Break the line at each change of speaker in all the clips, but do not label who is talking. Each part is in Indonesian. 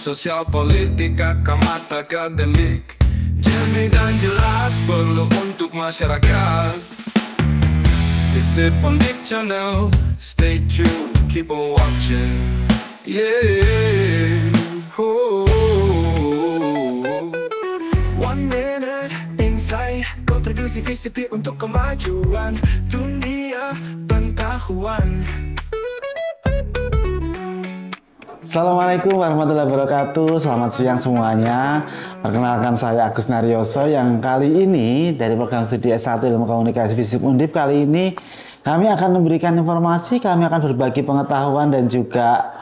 sosial, politika, mata akademik, jernih dan jelas perlu untuk masyarakat. Visip Undip Channel, stay tuned, keep on watching. Yeah. Oh. 1 minute insight, kontribusi Visip untuk kemajuan dunia pengetahuan.
Assalamualaikum warahmatullahi wabarakatuh. Selamat siang semuanya. Perkenalkan saya Agus Naryoso yang kali ini dari program studi S1 Ilmu Komunikasi Visip Undip. Kali ini kami akan memberikan informasi, kami akan berbagi pengetahuan dan juga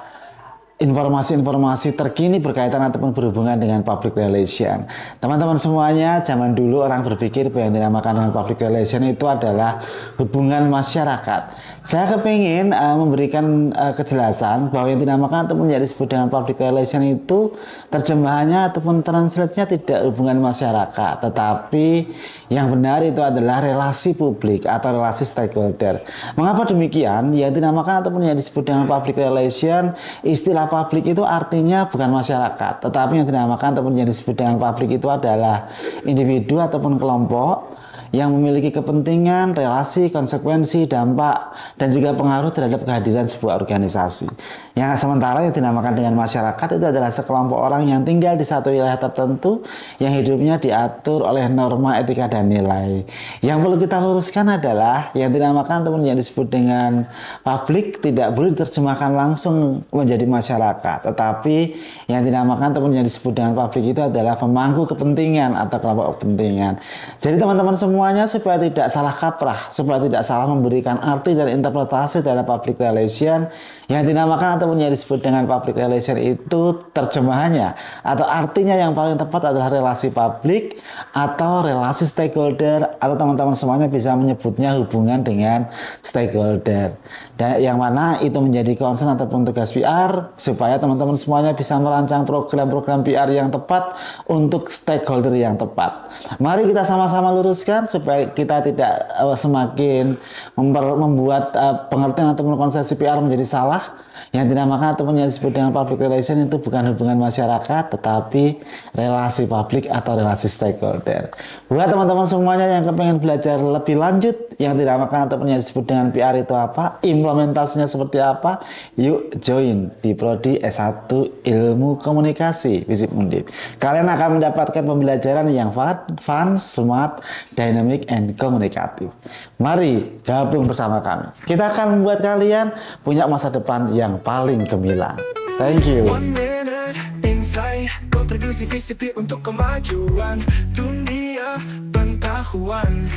informasi-informasi terkini berkaitan ataupun berhubungan dengan public relation. Teman-teman semuanya, zaman dulu orang berpikir bahwa yang dinamakan dengan public relation itu adalah hubungan masyarakat. Saya kepingin memberikan kejelasan bahwa yang dinamakan ataupun yang disebut dengan public relation itu terjemahannya ataupun translate-nya tidak hubungan masyarakat, tetapi yang benar itu adalah relasi publik atau relasi stakeholder. Mengapa demikian? Yang dinamakan ataupun yang disebut dengan public relation, istilah publik itu artinya bukan masyarakat, tetapi yang dinamakan ataupun yang disebut dengan publik itu adalah individu ataupun kelompok yang memiliki kepentingan, relasi, konsekuensi, dampak, dan juga pengaruh terhadap kehadiran sebuah organisasi. Yang sementara yang dinamakan dengan masyarakat itu adalah sekelompok orang yang tinggal di satu wilayah tertentu yang hidupnya diatur oleh norma etika dan nilai. Yang perlu kita luruskan adalah yang dinamakan ataupun yang disebut dengan publik tidak boleh diterjemahkan langsung menjadi masyarakat, tetapi yang dinamakan ataupun yang disebut dengan publik itu adalah pemangku kepentingan atau kelompok kepentingan. Jadi teman-teman semuanya, supaya tidak salah kaprah, supaya tidak salah memberikan arti dan interpretasi terhadap public relation, yang dinamakan ataupun yang disebut dengan public relation itu terjemahannya atau artinya yang paling tepat adalah relasi publik atau relasi stakeholder, atau teman-teman semuanya bisa menyebutnya hubungan dengan stakeholder. Dan yang mana itu menjadi concern ataupun tugas PR supaya teman-teman semuanya bisa merancang program-program PR yang tepat untuk stakeholder yang tepat. Mari kita sama-sama luruskan supaya kita tidak semakin membuat pengertian ataupun konsepsi PR menjadi salah. Yang dinamakan ataupun yang disebut dengan public relation itu bukan hubungan masyarakat, tetapi relasi publik atau relasi stakeholder. Buat teman-teman semuanya yang kepengen belajar lebih lanjut yang dinamakan ataupun yang disebut dengan PR itu apa, implementasinya seperti apa, yuk join di Prodi S1 Ilmu Komunikasi Visip Undip. Kalian akan mendapatkan pembelajaran yang fun, smart, dynamic, and komunikatif. Mari gabung bersama kami. Kita akan membuat kalian punya masa depan yang paling gemilang. Thank you.
1 minute insight, kontribusi Visip untuk kemajuan dunia pengetahuan.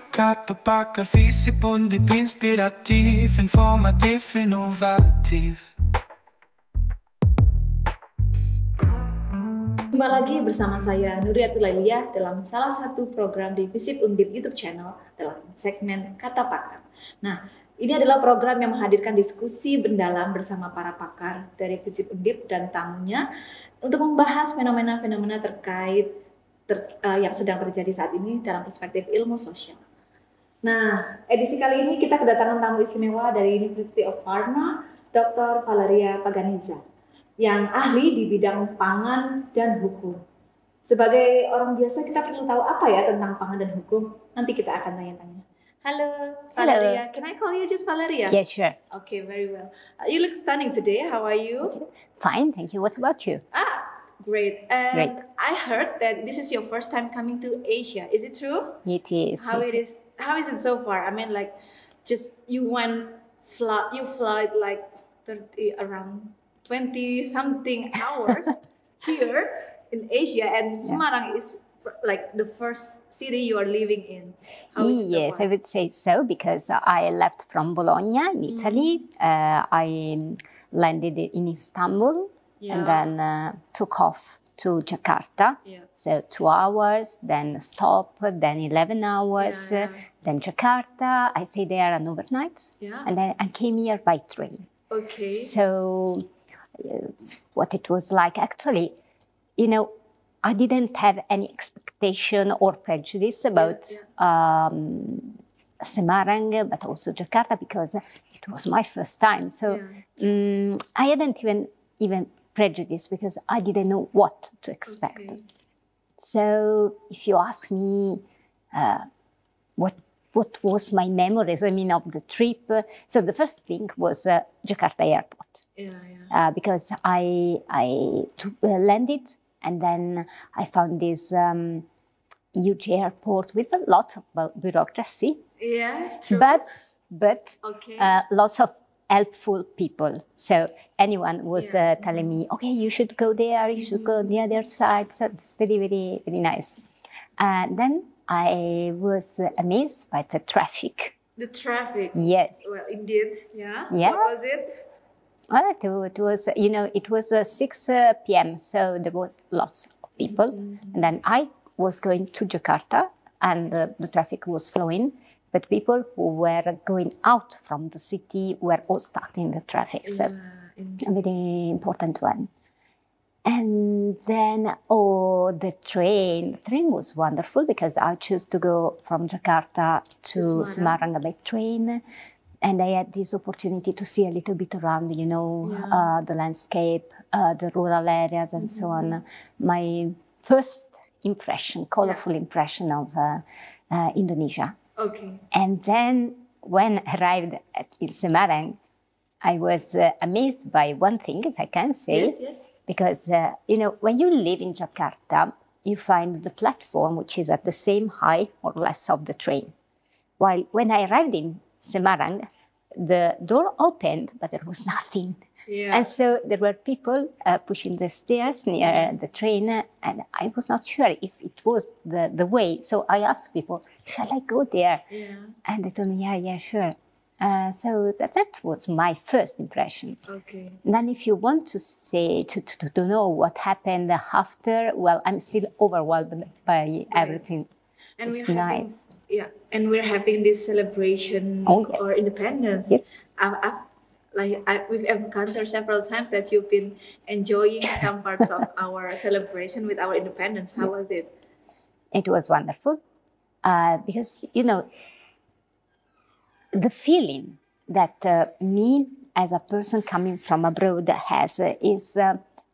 Kata pakar Visip Undip, inspiratif, informatif, inovatif.
Jumpa lagi bersama saya Nuriatul Lailia dalam salah satu program di Visip Undip YouTube channel dalam segmen Kata Pakar. Nah, ini adalah program yang menghadirkan diskusi mendalam bersama para pakar dari Visip Undip dan tamunya untuk membahas fenomena-fenomena terkait yang sedang terjadi saat ini dalam perspektif ilmu sosial. Nah, edisi kali ini kita kedatangan tamu istimewa dari University of Parma, Dr. Valeria Paganiza, yang ahli di bidang pangan dan hukum. Sebagai orang biasa kita perlu tahu apa ya tentang pangan dan hukum. Nanti kita akan tanya-tanya. Halo, Valeria. Can I call you just Valeria?
Yes, sure.
Okay, very well. You look stunning today. How are you?
Fine, thank you. What about you?
Great.
Great.
I heard that this is your first time coming to Asia. Is it true?
It is.
How is it so far? I mean, like, just you flight like 30 around 20-something hours here in Asia, and Semarang is like the first city you are living in. How is it so
Yes,
far?
I would say so because I left from Bologna in Italy. I landed in Istanbul and then took off to Jakarta. So 2 hours, then stop, then 11 hours, then Jakarta. I stayed there an overnight, and then I came here by train.
Okay.
So what it was like, actually, I didn't have any expectation or prejudice about Semarang, but also Jakarta, because it was my first time. So I hadn't even prejudice because I didn't know what to expect.
Okay.
So if you ask me what was my memories, I mean, of the trip, so the first thing was Jakarta airport. Because I landed and then I found this huge airport with a lot of bureaucracy.
Yeah, true.
But
Okay.
lots of helpful people. So anyone was telling me, okay, you should go there, you should go on the other side. So it's very, very, very nice. And then I was amazed by the traffic.
The traffic.
Yes.
Well, indeed. Yeah.
Yeah.
What was it?
Well, it was, it was 6 p.m., so there was lots of people. And then I was going to Jakarta, and the traffic was flowing, but people who were going out from the city were all stuck in the traffic. So a very important one. And then, the train was wonderful because I chose to go from Jakarta to Semarang by train. And I had this opportunity to see a little bit around, the landscape, the rural areas and so on. My first impression, colorful impression of Indonesia.
Okay.
And then when I arrived in Semarang, I was amazed by one thing, if I can say.
Yes.
Because, when you live in Jakarta, you find the platform which is at the same height or less of the train. While when I arrived in Semarang, the door opened, but there was nothing.
Yeah.
And so there were people pushing the stairs near the train, and I was not sure if it was the way. So I asked people, shall I go there?
Yeah.
And they told me, yeah, sure. So that was my first impression.
Okay.
And then if you want to say, to know what happened after, well, I'm still overwhelmed by everything.
And
It's
we're
nice.
And we're having this celebration or independence.
Yes.
We've encountered several times that you've been enjoying some parts of our celebration with our independence. How was it?
It was wonderful because, the feeling that me as a person coming from abroad has is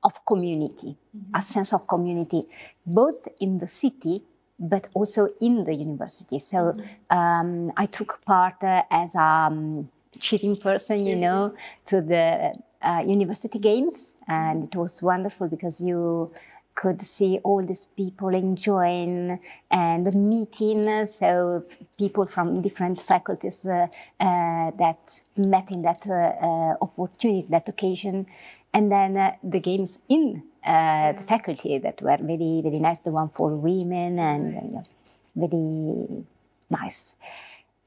of community, a sense of community, both in the city but also in the university. So I took part as a cheering person, to the university games, and it was wonderful because you could see all these people enjoying and meeting, so people from different faculties that met in that opportunity, that occasion, and then the games in the faculty that were very, very nice, the one for women, and very nice.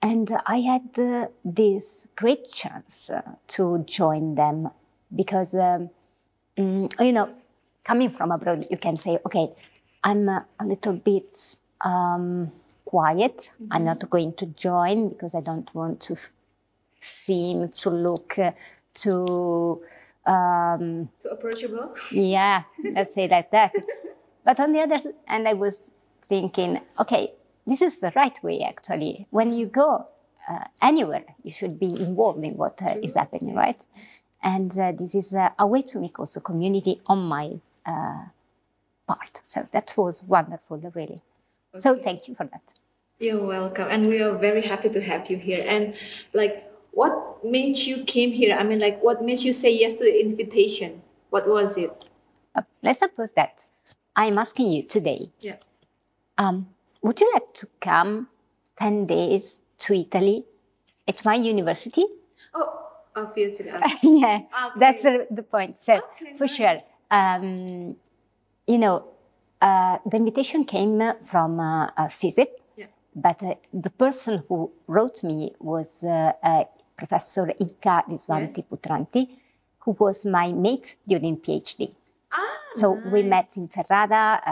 And I had this great chance to join them because, coming from abroad, you can say, okay, I'm a little bit quiet. I'm not going to join because I don't want to seem to look too
approachable.
Yeah, let's say like that. But on the other hand, I was thinking, okay, this is the right way, actually. When you go anywhere, you should be involved in what is happening, right? And this is a way to make also community on my part. So that was wonderful, really. Okay. So thank you for that.
You're welcome. And we are very happy to have you here. And what made you came here? I mean, what made you say yes to the invitation? What was it?
Let's suppose that I'm asking you today.
Yeah.
Would you like to come 10 days to Italy at my university?
Oh, obviously.
Yeah,
okay.
That's the point. So, for
nice.
sure, the invitation came from FISIP, but the person who wrote me was Professor Ika Diswanti Putranti, who was my mate during PhD. So
nice.
We met in Ferrara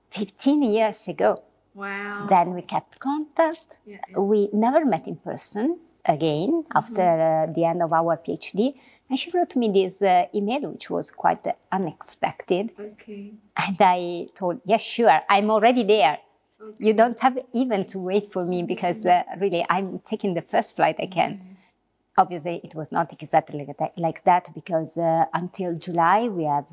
15 years ago.
Wow.
Then we kept contact. We never met in person again after the end of our PhD. And she wrote me this email, which was quite unexpected.
Okay.
And I told, yes, sure, I'm already there. You don't have even to wait for me because really I'm taking the first flight I can. Obviously, it was not exactly like that because until July we have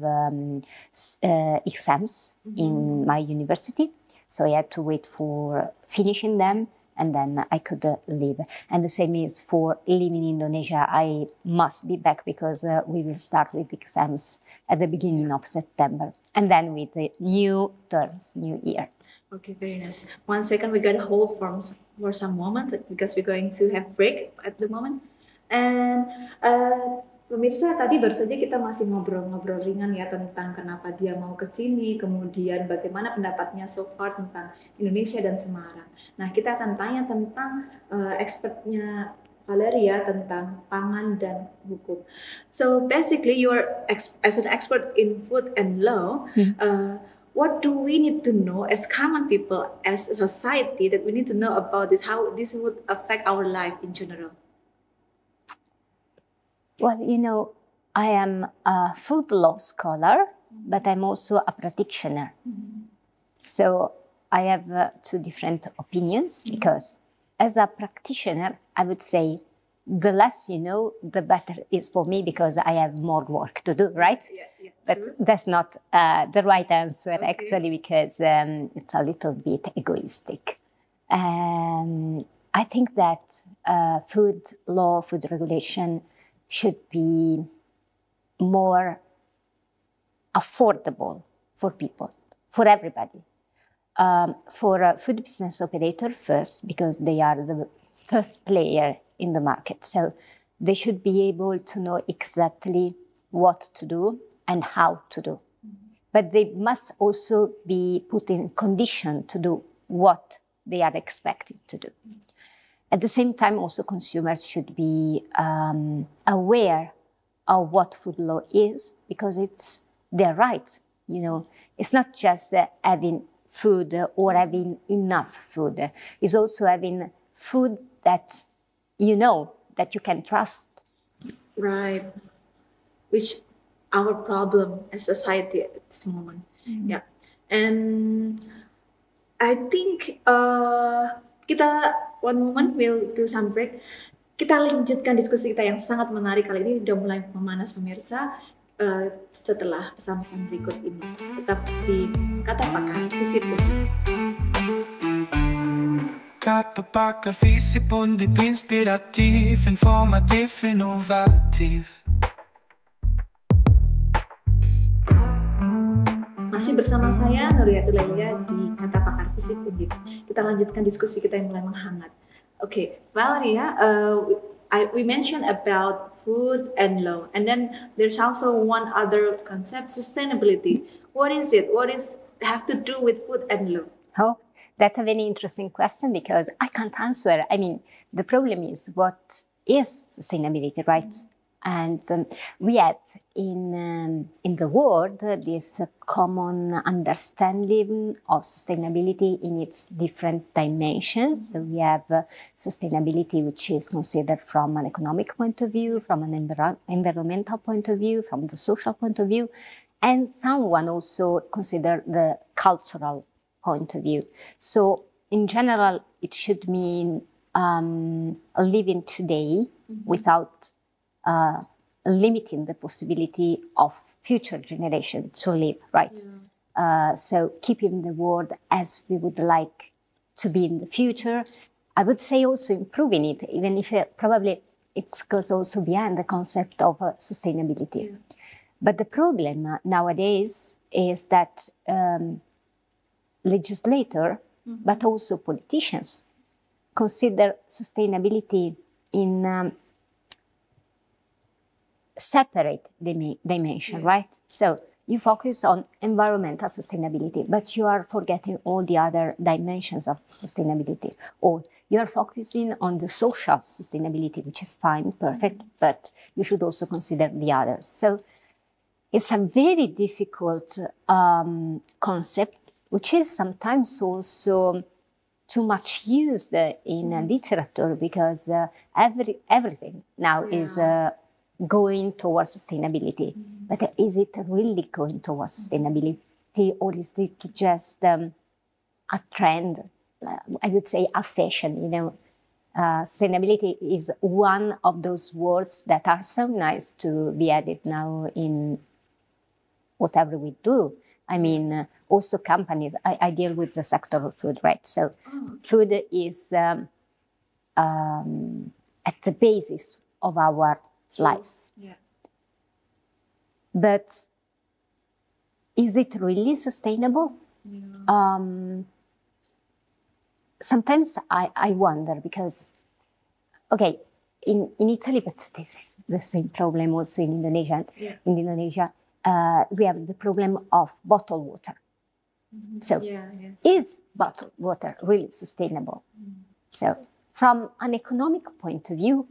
exams in my university. So I had to wait for finishing them and then I could leave. And the same is for leaving Indonesia. I must be back because we will start with exams at the beginning of September. And then with the new terms, new year.
Okay, very nice. 1 second, we got to hold for some moments because we're going to have break at the moment. And pemirsa, tadi baru saja kita masih ngobrol-ngobrol ringan ya tentang kenapa dia mau ke sini, kemudian bagaimana pendapatnya so far tentang Indonesia dan Semarang. Nah, kita akan tanya tentang expertnya Valeria tentang pangan dan hukum. So basically, you're as an expert in food and law. What do we need to know as common people, as a society, that we need to know about this, how this would affect our life in general?
Well, you know, I am a food law scholar, but I'm also a practitioner. So I have two different opinions because as a practitioner, I would say the less you know, the better it is for me because I have more work to do, right?
Yeah,
but
true.
that's not the right answer actually because it's a little bit egoistic. I think that food law, food regulation should be more affordable for people, for everybody. For a food business operator first, because they are the first player in the market. So they should be able to know exactly what to do and how to do. But they must also be put in condition to do what they are expected to do. At the same time, also consumers should be aware of what food law is because it's their right. You know, it's not just having food or having enough food. It's also having food that you know that you can trust.
Right, which our problem as society at this moment. Yeah, and I think kita one moment we'll do some break. Kita lanjutkan diskusi kita yang sangat menarik kali ini, udah mulai memanas pemirsa. Setelah pesan-pesan berikut ini, tetap di Kata Pakar Visip Undip.
Kata Pakar Visip Undip, inspiratif, informatif, inovatif.
Masih bersama saya Nuriatul Lelia di Kata Pakar Visip Undip. Kita lanjutkan diskusi kita yang mulai menghangat. Okay, Valeria, we mentioned about food and law, and then there's also one other concept, sustainability. What is it? What is have to do with food and law?
Oh, that's a very interesting question because I can't answer. I mean, the problem is what is sustainability, right? And we have in the world this common understanding of sustainability in its different dimensions. So we have sustainability, which is considered from an economic point of view, from an environmental point of view, from the social point of view, and someone also consider the cultural point of view. So in general, it should mean living today without limiting the possibility of future generation to live, right? So keeping the world as we would like to be in the future. I would say also improving it, even if probably it goes also beyond the concept of sustainability. But the problem nowadays is that legislators, but also politicians, consider sustainability in separate dimension, right? So you focus on environmental sustainability, but you are forgetting all the other dimensions of sustainability. Or you are focusing on the social sustainability, which is fine, perfect, but you should also consider the others. So it's a very difficult concept, which is sometimes also too much used in literature because everything now is going towards sustainability. But is it really going towards sustainability, or is it just a a trend, I would say a fashion, you know. Sustainability is one of those words that are so nice to be added now in whatever we do. I mean, also companies, I deal with the sector of food, right? So food is at the basis of our lives.
Yeah.
But is it really sustainable? Sometimes I wonder because, okay, in Italy, but this is the same problem also in Indonesia.
Yeah.
In Indonesia, we have the problem of bottled water. So, is bottled water really sustainable? So, from an economic point of view,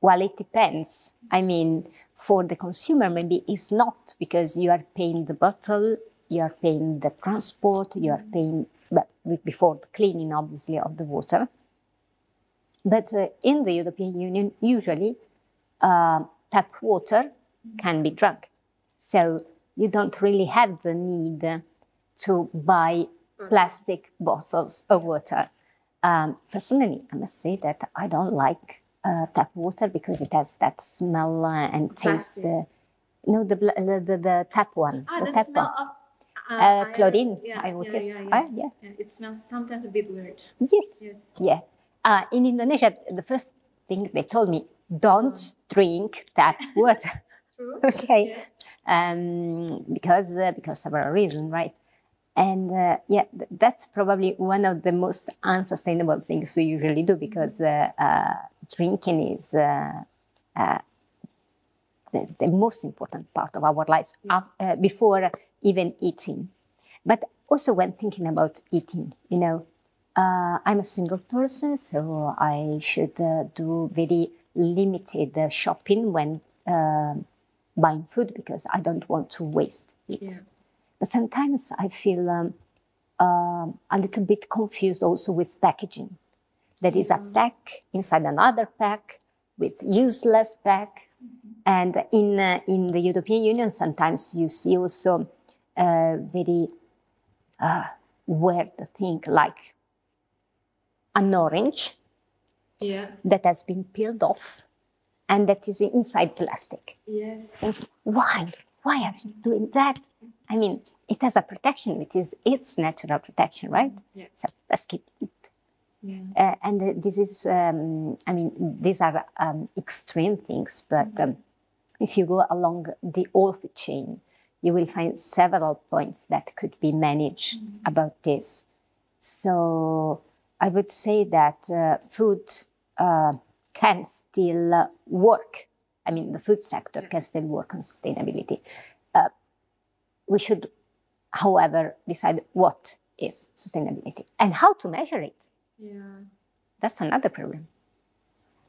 well, it depends. I mean, for the consumer, maybe it's not, because you are paying the bottle, you are paying the transport, you are paying, but before the cleaning, obviously, of the water. But in the European Union, usually tap water can be drunk. So you don't really have the need to buy plastic bottles of water. Personally, I must say that I don't like tap water because it has that smell and taste. No, the tap one.
Ah, the
tap
smell
one.
of
chlorine,
yeah,
I would guess.
yeah. It smells sometimes a bit weird.
Yes. Yeah. In Indonesia, the first thing they told me, don't drink tap water.
True.
Okay.
Yeah.
Because several reasons, right? And that's probably one of the most unsustainable things we usually do, because drinking is the most important part of our lives before even eating. But also when thinking about eating, you know, I'm a single person, so I should do very limited shopping when buying food, because I don't want to waste it.
Yeah.
But sometimes I feel a little bit confused also with packaging. There is a pack inside another pack with useless pack. And in the European Union, sometimes you see also very weird thing, like an orange that has been peeled off and that is inside plastic.
Yes.
And why? Why are you doing that? I mean, it has a protection. It is its natural protection, right?
Yeah.
So let's keep it.
Yeah.
And this is, I mean, these are extreme things, but if you go along the whole food chain, you will find several points that could be managed about this. So I would say that food can still work. I mean, the food sector can still work on sustainability. We should, however, decide what is sustainability and how to measure it.
Yeah.
That's another problem.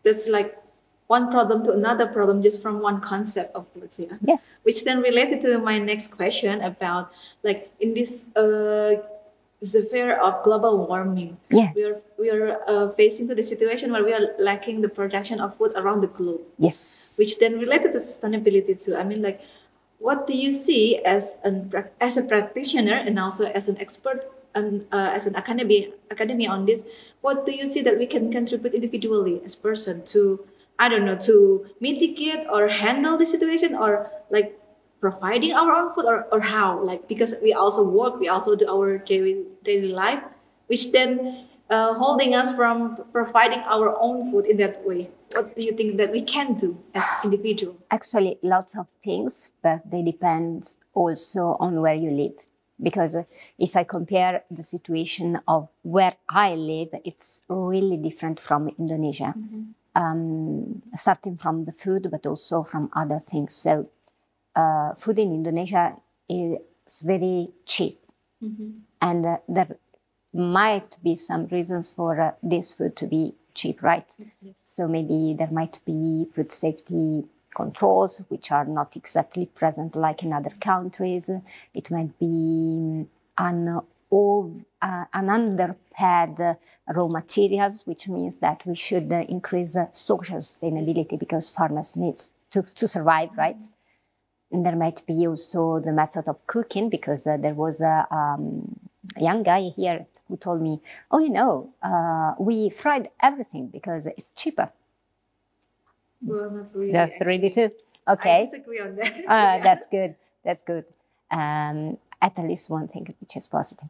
That's like one problem to another problem just from one concept of course. Yeah.
Yes.
Which then related to my next question about, like, in this sphere of global warming, we are facing to the situation where we are lacking the production of food around the globe.
Yes.
Which then related to sustainability too. I mean, like, what do you see as a practitioner and also as an expert and as an academia on this? What do you see that we can contribute individually as person to, I don't know, to mitigate or handle the situation, or like providing our own food, or how? Like, because we also work, we also do our daily life, which then holding us from providing our own food in that way. What do you think that we can do as individuals?
Actually, lots of things, but they depend also on where you live. Because if I compare the situation of where I live, it's really different from Indonesia. Starting from the food, but also from other things. So food in Indonesia is very cheap. And there might be some reasons for this food to be cheap, right? So maybe there might be food safety controls which are not exactly present like in other countries. It might be an underpaid raw materials, which means that we should increase social sustainability because farmers need to survive, right? And there might be also the method of cooking, because there was a young guy here who told me, "Oh, we fried everything because it's cheaper."
Well, not really.
That's really true.
I
Okay.
disagree on that. Yes.
That's good. That's good. At least one thing which is positive.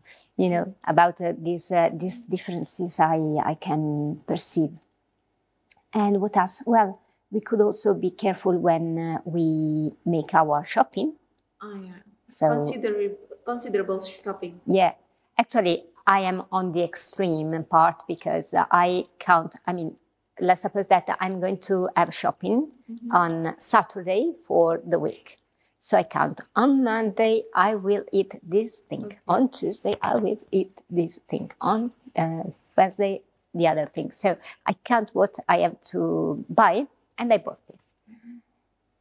About these differences I can perceive. And what else? Well, we could also be careful when we make our shopping.
Oh, yeah.
So
Considerable shopping.
yeah, actually, I am on the extreme part because let's suppose that I'm going to have shopping on Saturday for the week. So I count on Monday, I will eat this thing.
Okay.
On Tuesday, I will eat this thing. On Wednesday, the other thing. So I count what I have to buy, and I bought this.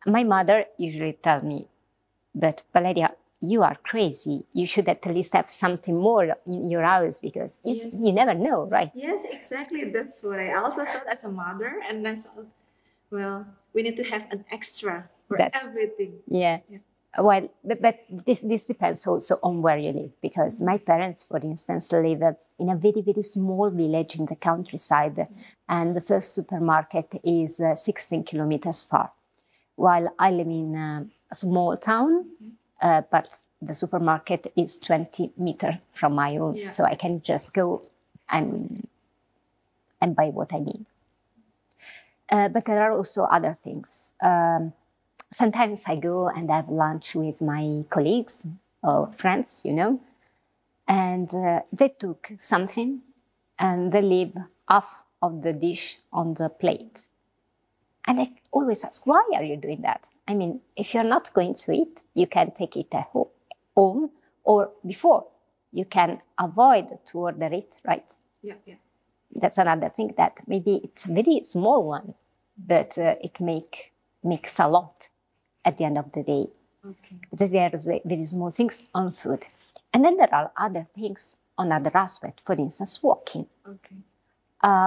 My mother usually tells me, "But Valeria, you are crazy. You should at least have something more in your house because
Yes.
you never know, right?"
Yes, exactly. That's what I also thought as a mother. And well, we need to have an extra for
That's-
everything.
Yeah.
Yeah.
Well, but this depends also on where you live, because my parents, for instance, live in a very, very small village in the countryside, and the first supermarket is 16 kilometers far, while I live in a small town, but the supermarket is 20 meters from my home,
Yeah.
so I can just go and buy what I need. But there are also other things. Sometimes I go and have lunch with my colleagues or friends, and they took something and they leave half of the dish on the plate. And I always ask, why are you doing that? I mean, if you're not going to eat, you can take it at home, or before, you can avoid to order it, right?
Yeah, yeah.
That's another thing that maybe it's a very small one, but it makes a lot at the end of the day.
Okay.
Because there are very small things on food. And then there are other things on other aspects, for instance, walking.
Okay.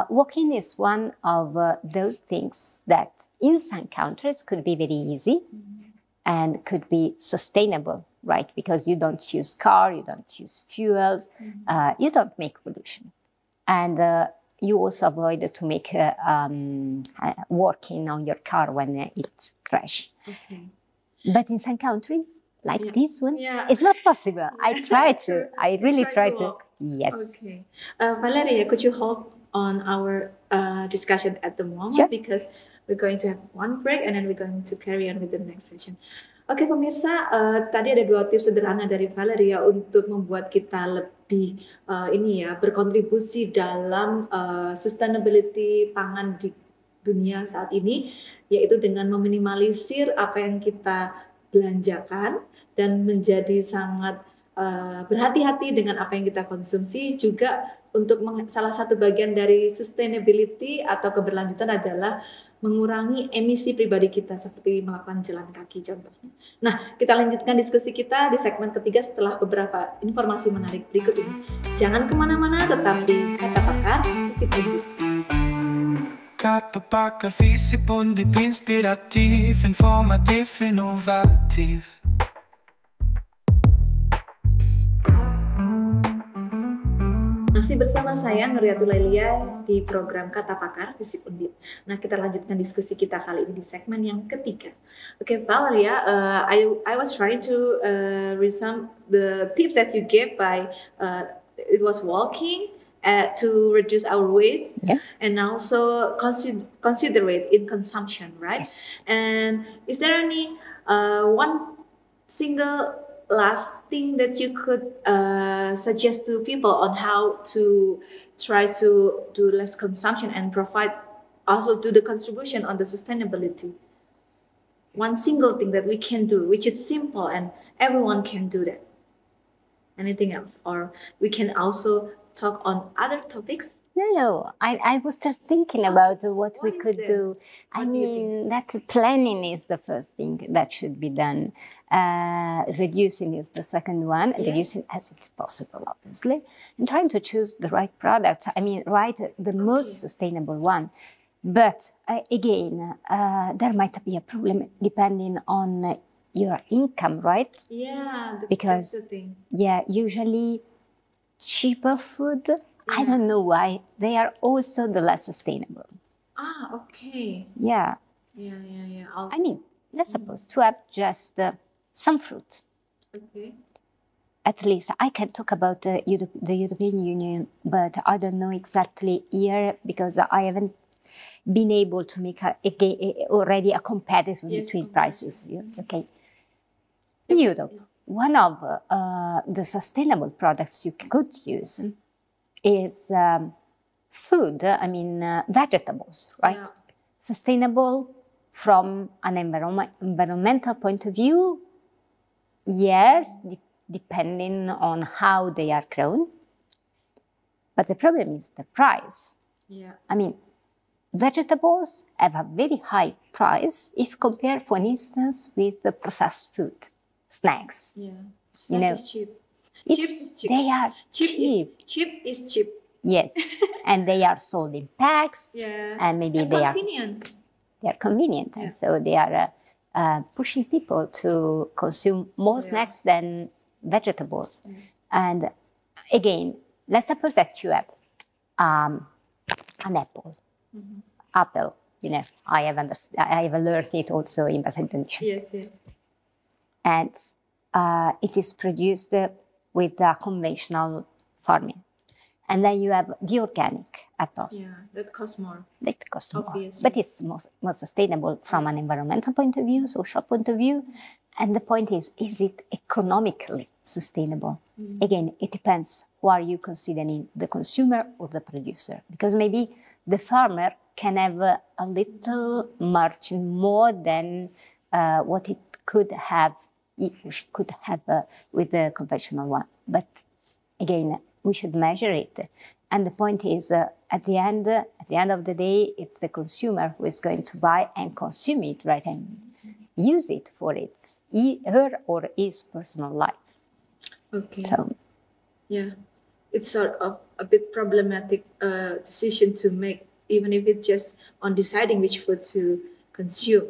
Walking is one of those things that in some countries could be very easy and could be sustainable, right? Because you don't use car, you don't use fuels, you don't make pollution. And you also avoid to make working on your car when it crashes.
Okay.
But in some countries, like this one,
Yeah.
it's not possible. I try to. I really try to.
walk.
Yes.
Okay. Valeria, could you hold on our discussion at the moment?
Sure.
Because we're going to have one break and then we're going to carry on with the next session. Oke pemirsa, tadi ada 2 tips sederhana dari Valeria untuk membuat kita lebih berkontribusi dalam sustainability pangan di dunia saat ini, yaitu dengan meminimalisir apa yang kita belanjakan dan menjadi sangat berhati-hati dengan apa yang kita konsumsi. Juga untuk salah satu bagian dari sustainability atau keberlanjutan adalah mengurangi emisi pribadi kita seperti melakukan jalan kaki contohnya. Nah, kita lanjutkan diskusi kita di segmen ketiga setelah beberapa informasi menarik berikut ini. Jangan kemana-mana, tetap di Kata Pakar, Visip Undip.
Kata Pakar, Visip Undip, inspiratif, informatif, inovatif.
Masih bersama saya Nuriatul Lailia di program Kata Pakar Visip Undip. Nah, kita lanjutkan diskusi kita kali ini di segmen yang ketiga. Okay, Valeria, I was trying to resume the tip that you gave by it was walking to reduce our waste,
Yeah.
and also considerate in consumption, right?
Yes.
And is there any one single last thing that you could suggest to people on how to try to do less consumption and provide also do the contribution on the sustainability? One single thing that we can do, which is simple and everyone can do that. Anything else? Or we can also talk on other topics?
No. I was just thinking about what we
is
could
there?
do. I
What do you
mean, that planning is the first thing that should be done. Reducing is the second one.
Yes.
Reducing as it's possible, obviously. And trying to choose the right product. I mean, the most sustainable one. But again, there might be a problem depending on your income, right?
Yeah, that's
Because
the thing.
yeah, usually cheaper food, I don't know why, they are also the less sustainable.
Ah, okay.
Yeah.
Yeah.
I mean, let's suppose to have just some fruit.
Okay.
At least I can talk about the European Union, but I don't know exactly here because I haven't been able to make already a comparison between prices. Okay. In Europe, one of the sustainable products you could use is food, vegetables, right?
Yeah.
Sustainable from an environmental point of view, yes, depending on how they are grown. But the problem is the price.
Yeah.
I mean, vegetables have a very high price if compared, for instance, with the processed food, snacks.
Yeah.
You know,
is cheap.
It-
Chips is cheap.
They are cheap.
Cheap is cheap.
Yes, and they are sold in packs,
Yes.
and maybe
and
they are convenient, and so they are pushing people to consume more snacks than vegetables. And again, let's suppose that you have an apple. Apple, I have learned it also in Bahasa Indonesia.
Yes.
And it is produced with conventional farming. And then you have the organic apple.
Yeah, that costs more.
That costs more.
Obviously.
But it's more sustainable from an environmental point of view, social point of view. And the point is it economically sustainable? Again, it depends who are you considering, the consumer or the producer. Because maybe the farmer can have a little margin more than what it could have, she could have with the conventional one. But again, we should measure it. And the point is, at the end of the day, it's the consumer who is going to buy and consume it, right? And use it for her or his personal life.
Okay.
So,
yeah, it's sort of a bit problematic decision to make, even if it's just on deciding which food to consume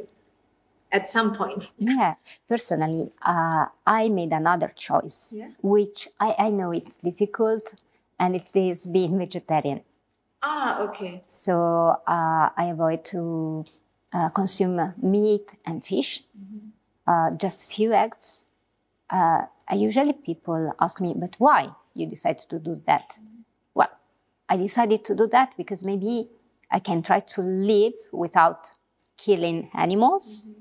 at some point.
yeah, personally, I made another choice, which I know it's difficult, and it is being vegetarian.
Ah, okay.
So I avoid to consume meat and fish, just few eggs. Usually people ask me, but why you decided to do that? Well, I decided to do that because maybe I can try to live without killing animals,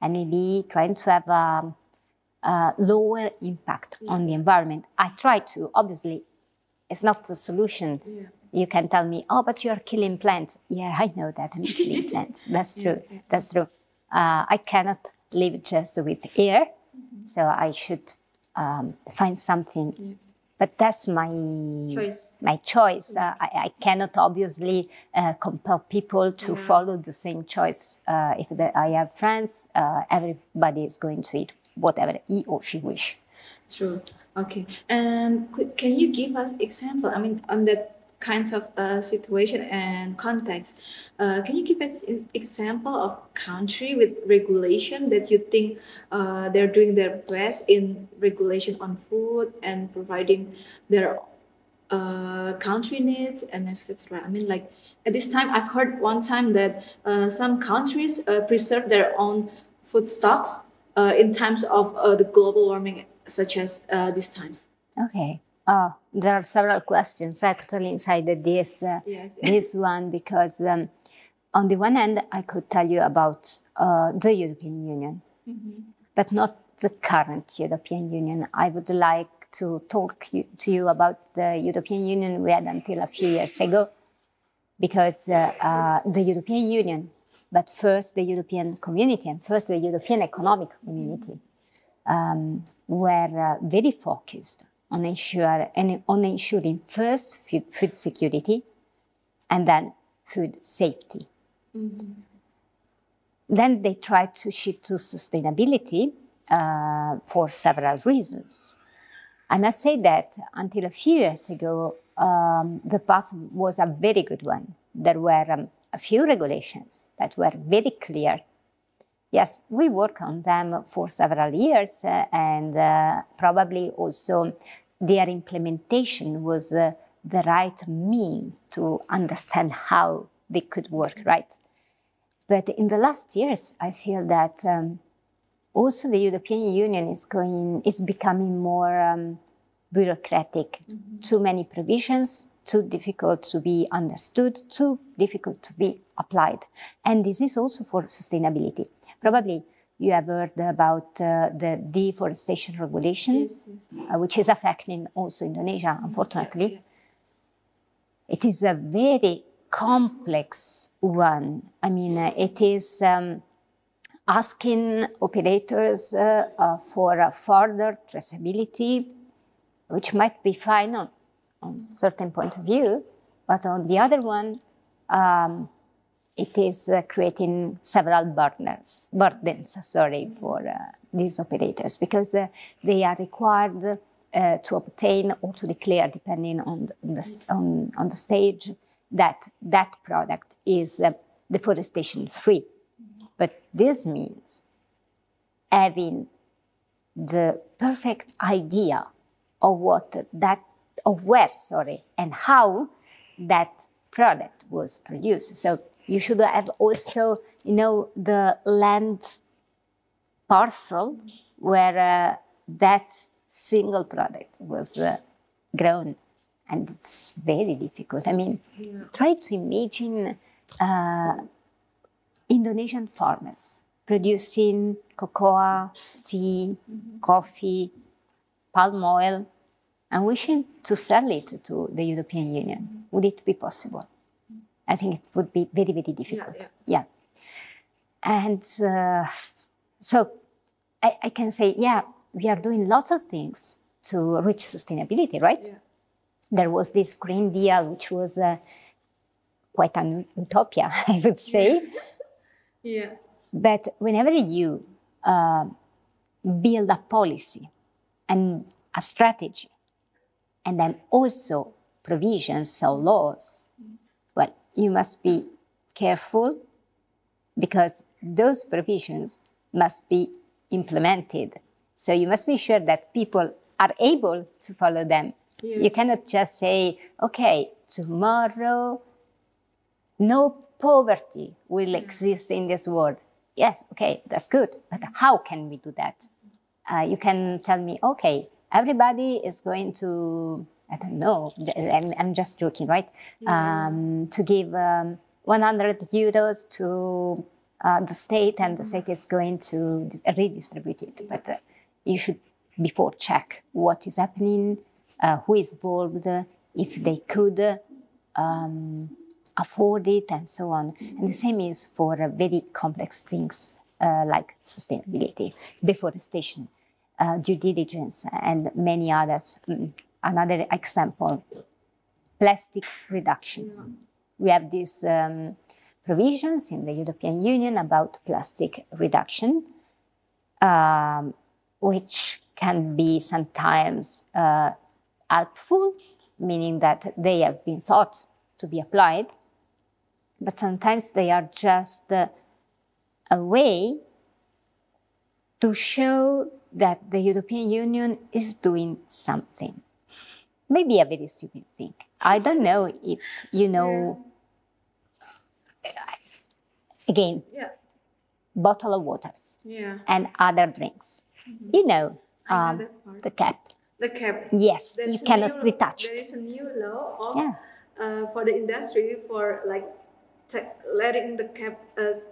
and maybe trying to have a lower impact on the environment. I try to, obviously, it's not the solution. You can tell me, oh, but you are killing plants. Yeah, I know that I'm killing plants. That's true. That's true. I cannot live just with air, so I should find something. But that's my choice. I cannot obviously compel people to follow the same choice. If I have friends, everybody is going to eat whatever he or she wish.
True. Okay. And can you give us example? I mean, on that kinds of situation and context, can you give us an example of country with regulation that you think they're doing their best in regulation on food and providing their country needs and etc. I mean, like at this time, I've heard one time that some countries preserve their own food stocks in times of the global warming, such as these times.
Okay. There are several questions actually inside this this one, because on the one hand, I could tell you about the European Union, but not the current European Union. I would like to talk to you about the European Union we had until a few years ago, because the European Union, but first the European Community and first the European Economic Community were very focused on ensuring first food security and then food safety. Then they tried to shift to sustainability for several reasons. I must say that until a few years ago, the path was a very good one. There were a few regulations that were very clear. Yes, we worked on them for several years and probably also their implementation was the right means to understand how they could work, right? But in the last years, I feel that also the European Union is becoming more bureaucratic. Too many provisions, too difficult to be understood, too difficult to be applied. And this is also for sustainability. Probably you have heard about the deforestation regulation, which is affecting also Indonesia, unfortunately. It is a very complex one. I mean, it is asking operators for a further traceability, which might be fine on a certain point of view, but on the other one, it is creating several burdens for these operators, because they are required to obtain or to declare, depending on the stage, that that product is deforestation free. But this means having the perfect idea of where and how that product was produced. So you should have also, the land parcel where that single product was grown. And it's very difficult. I mean, try to imagine Indonesian farmers producing cocoa, tea, coffee, palm oil, and wishing to sell it to the European Union. Would it be possible? I think it would be very, very difficult. Yeah. And so I can say, we are doing lots of things to reach sustainability, right? Yeah. There was this Green Deal, which was quite an utopia, I would say.
Yeah.
But whenever you build a policy and a strategy, and then also provisions or laws, well, you must be careful, because those provisions must be implemented. So you must be sure that people are able to follow them. Yes. You cannot just say, okay, tomorrow no poverty will exist in this world. Yes, okay, that's good. But how can we do that? You can tell me, okay, everybody is going to, I don't know, I'm just joking, right? To give 100 euros to the state, and the state is going to redistribute it. But you should before check what is happening, who is involved, if they could afford it, and so on. And the same is for very complex things like sustainability, deforestation, due diligence, and many others. Another example, plastic reduction. We have these provisions in the European Union about plastic reduction, which can be sometimes helpful, meaning that they have been thought to be applied, but sometimes they are just a way to show that the European Union is doing something. Maybe a very stupid thing. I don't know if you know, again, bottle of waters and other drinks. You know, the cap.
The cap.
Yes, you cannot retouch.
There is a new law of, for the industry for like letting the cap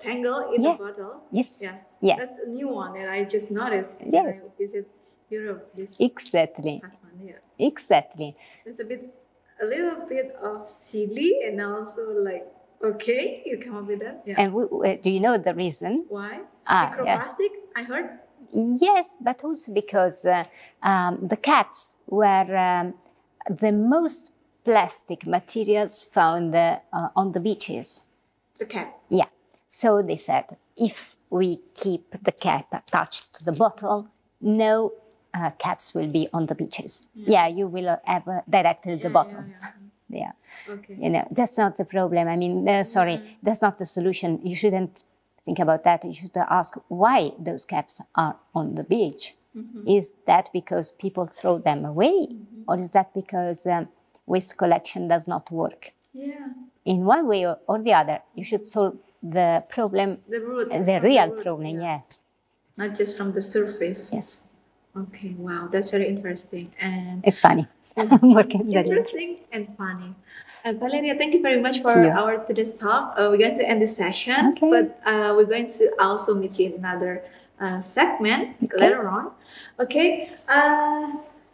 tangle in the bottle.
Yes.
Yeah. That's the new one that I just noticed.
Yes.
Is it Europe? This
exactly.
Past one, yeah.
Exactly.
It's a little bit of silly, and also like, okay, you come up with that. Yeah.
And do you know the reason?
Why? Microplastic, I heard.
Yes, but also because the caps were the most plastic materials found on the beaches.
The cap?
Yeah. So they said, if we keep the cap attached to the bottle, no caps will be on the beaches. Yeah, you will have directly the bottle. Yeah.
Okay.
You know, that's not the problem. I mean, that's not the solution. You shouldn't think about that. You should ask why those caps are on the beach. Is that because people throw them away? or is that because waste collection does not work?
Yeah.
In one way or the other, you should solve the problem,
The root.
the real problem, yeah.
Not just from the surface.
Yes,
Okay, wow, that's very interesting. And
it's funny.
interesting and funny. And Valeria, thank you very much for
See you.
our today's talk. We're going to end this session,
Okay.
but we're going to also meet you in another segment later on. Okay.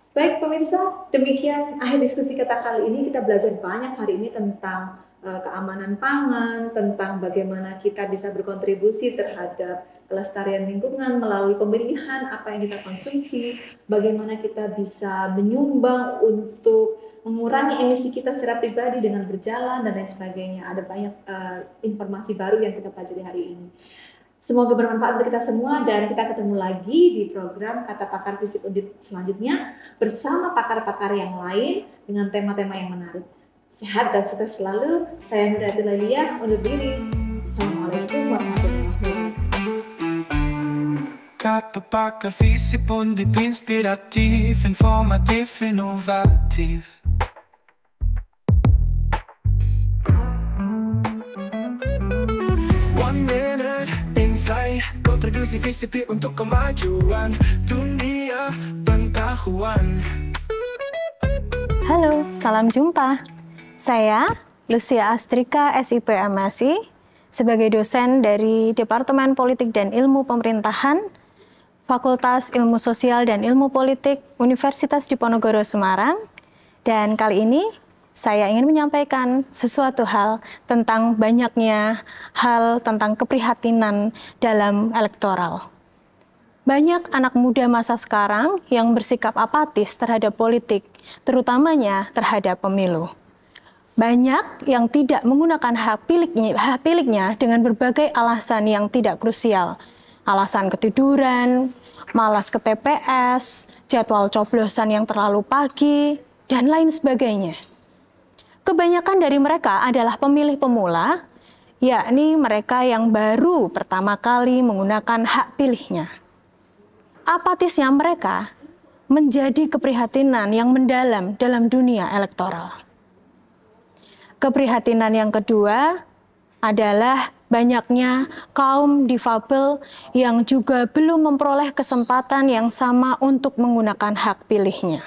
Baik pemirsa, demikian akhir diskusi kita kali ini. Kita belajar banyak hari ini tentang keamanan pangan, tentang bagaimana kita bisa berkontribusi terhadap kelestarian lingkungan melalui pemilihan apa yang kita konsumsi, bagaimana kita bisa menyumbang untuk mengurangi emisi kita secara pribadi dengan berjalan dan lain sebagainya. Ada banyak informasi baru yang kita pelajari hari ini. Semoga bermanfaat untuk kita semua dan kita ketemu lagi di program Kata Pakar FISIP Undip selanjutnya bersama pakar-pakar yang lain dengan tema-tema yang menarik. Sehat dan sukses selalu. Saya Nuriyati Lailiyah undur diri. Assalamualaikum warahmatullahi wabarakatuh.
Kata Pakar FISIP Undip, inspirativ, informativ, innovativ. One minute insight, kontribusi FISIP untuk kemajuan dunia pengetahuan.
Halo, salam jumpa. Saya Lucia Astrika, SIP MSI, sebagai dosen dari Departemen Politik dan Ilmu Pemerintahan, Fakultas Ilmu Sosial dan Ilmu Politik, Universitas Diponegoro Semarang. Dan kali ini saya ingin menyampaikan sesuatu hal tentang banyaknya hal tentang keprihatinan dalam elektoral. Banyak anak muda masa sekarang yang bersikap apatis terhadap politik, terutamanya terhadap pemilu. Banyak yang tidak menggunakan hak pilihnya dengan berbagai alasan yang tidak krusial. Alasan ketiduran, malas ke TPS, jadwal coblosan yang terlalu pagi, dan lain sebagainya. Kebanyakan dari mereka adalah pemilih pemula, yakni mereka yang baru pertama kali menggunakan hak pilihnya. Apatisnya mereka menjadi keprihatinan yang mendalam dalam dunia elektoral. Keprihatinan yang kedua adalah banyaknya kaum difabel yang juga belum memperoleh kesempatan yang sama untuk menggunakan hak pilihnya.